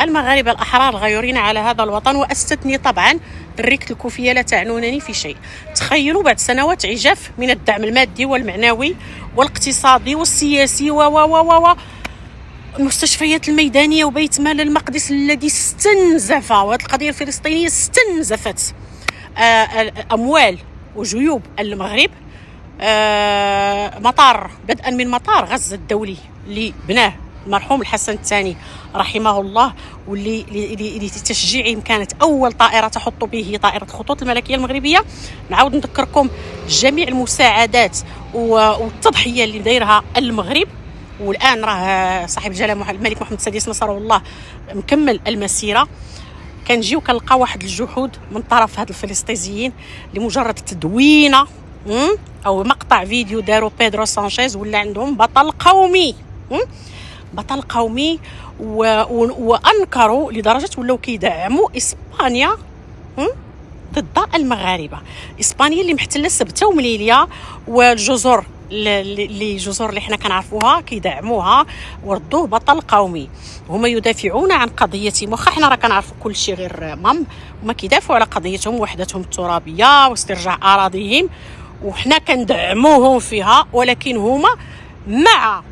المغاربة الأحرار الغيورين على هذا الوطن، وأستثني طبعا دريكة الكوفية لا تعنونني في شيء. تخيلوا بعد سنوات عجاف من الدعم المادي والمعنوي والاقتصادي والسياسي و المستشفيات الميدانية وبيت مال المقدس الذي استنزف، وهذه القضية الفلسطينية استنزفت أموال وجيوب المغرب. مطار، بدءا من مطار غزة الدولي اللي بناه المرحوم الحسن الثاني رحمه الله، واللي لتشجيعهم كانت أول طائرة تحط به هي طائرة الخطوط الملكية المغربية. نعاود نذكركم جميع المساعدات والتضحية اللي دايرها المغرب، والآن راه صاحب الجلالة الملك محمد السادس نصره الله مكمل المسيرة. كنجيو كنلقى واحد الجحود من طرف هاد الفلسطينيين لمجرد تدوينه او مقطع فيديو داروا بيدرو سانشيز، ولا عندهم بطل قومي، بطل قومي، وانكروا لدرجه ولاو كيدعموا اسبانيا ضد المغاربه. اسبانيا اللي محتله سبته ومليليا والجزر اللي حنا كنعرفوها كيدعموها وردوه بطل قومي. هما يدافعون عن قضيتهم، واخا حنا راه كنعرفوا كل شيء غير هما كيدافعوا على قضيتهم ووحدتهم الترابيه واسترجاع اراضيهم، وحنا كندعموهم فيها. ولكن هما مع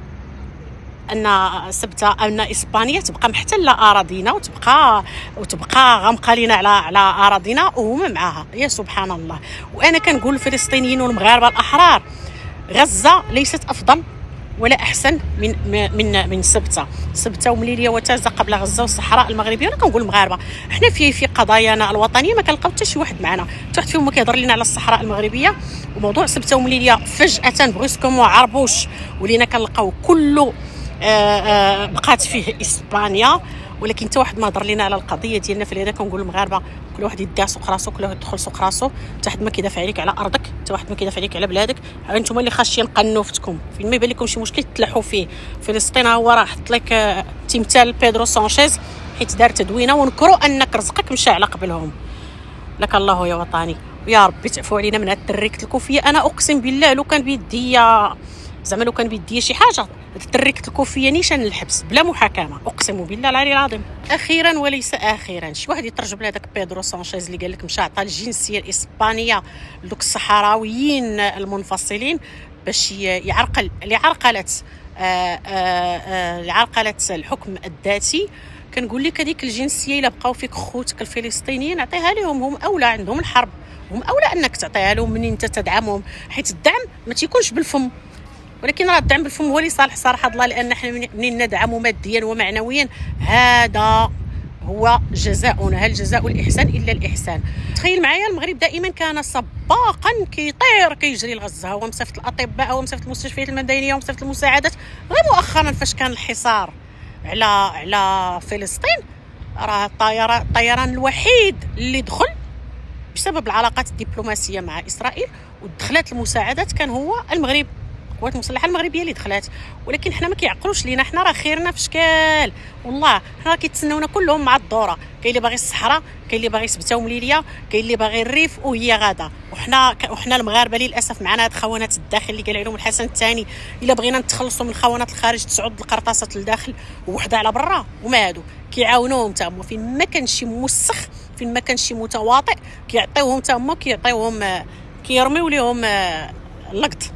ان اسبانيا تبقى محتله اراضينا وتبقى غامقه لينا على اراضينا، وهما معاها. يا سبحان الله. وانا كنقول الفلسطينيين والمغاربه الاحرار، غزه ليست افضل ولا احسن من سبته ومليليه وتازه قبل غزه والصحراء المغربيه. انا كنقول المغاربه حنا في قضايانا الوطنيه ما كنلقاو حتى شي واحد معنا، حتى واحد فيهم ما كيهضر لنا على الصحراء المغربيه. وموضوع سبته ومليليه فجاه بغيسكم وعربوش ولينا كنلقاو كله بقات فيه اسبانيا، ولكن حتى واحد ما هضر لنا على القضيه ديالنا. فلهذا كنقول المغاربه كل واحد يدي سوق راسو، كل واحد يدخل سوق راسو، حتى واحد ما كيدافع عليك على ارضك، حتى واحد ما كيدافع عليك على بلادك. انتم اللي خاشين قنوفتكم فين ما يبان لكم شي مشكل تلحوا فيه. فلسطين هو راه حط لك تمثال بيدرو سانشيز حيت دار تدوينه، ونكروا انك رزقك مشى على قبلهم. لك الله يا وطني، ويا ربي تعفو علينا من هاد التريكه الكوفيه. انا اقسم بالله لو كان بيدي شي حاجه تريكه الكوفيه نيشان الحبس بلا محاكمه، اقسم بالله العلي العظيم. اخيرا وليس اخيرا، شي واحد يترجم لهذاك بيدرو سانشيز اللي قال لك مشى عطى الجنسيه الاسبانيه لدوك الصحراويين المنفصلين باش يعرقل لعرقله الحكم الذاتي. كنقول لك هذيك الجنسيه الا بقاو فيك خوتك الفلسطينيين عطيها لهم، هم اولى، عندهم الحرب، هم اولى انك تعطيها لهم من انت تدعمهم، حيت الدعم ما تيكونش بالفم، ولكن راه الدعم بالفم هو اللي صالح صراحه الله، لان حنا منين ندعموا ماديا ومعنويا هذا هو جزاؤنا. هل جزاء الاحسان الا الاحسان. تخيل معايا المغرب دائما كان سباقا كيطير كيجري لغزه، هو مسافه الاطباء ومسافه المستشفيات المدنيه ومسافه المساعدات. غير مؤخرا فاش كان الحصار على فلسطين، راه الطيران الوحيد اللي دخل بسبب العلاقات الدبلوماسيه مع اسرائيل ودخلت المساعدات كان هو المغرب، القوات المسلحه المغربيه اللي دخلت. ولكن حنا ما كيعقلوش لينا، حنا راه خيرنا في شكال والله. حنا كيتسناونا كلهم مع الدوره، كاين اللي باغي الصحراء، كاين اللي باغي سبته ومليليه، كاين اللي باغي الريف وهي غاده. وحنا المغاربه للاسف معنا هاد خوانات الداخل اللي قال عليهم الحسن الثاني، الا بغينا نتخلصوا من خوانات الخارج تعود القرطاسه للداخل ووحده على برا. وما هادو كيعاونوهم تا هما فين ما كان شي موسخ، فين ما كان شي متواطئ كيعطيوهم تا هما، كيرميو ليهم اللقط.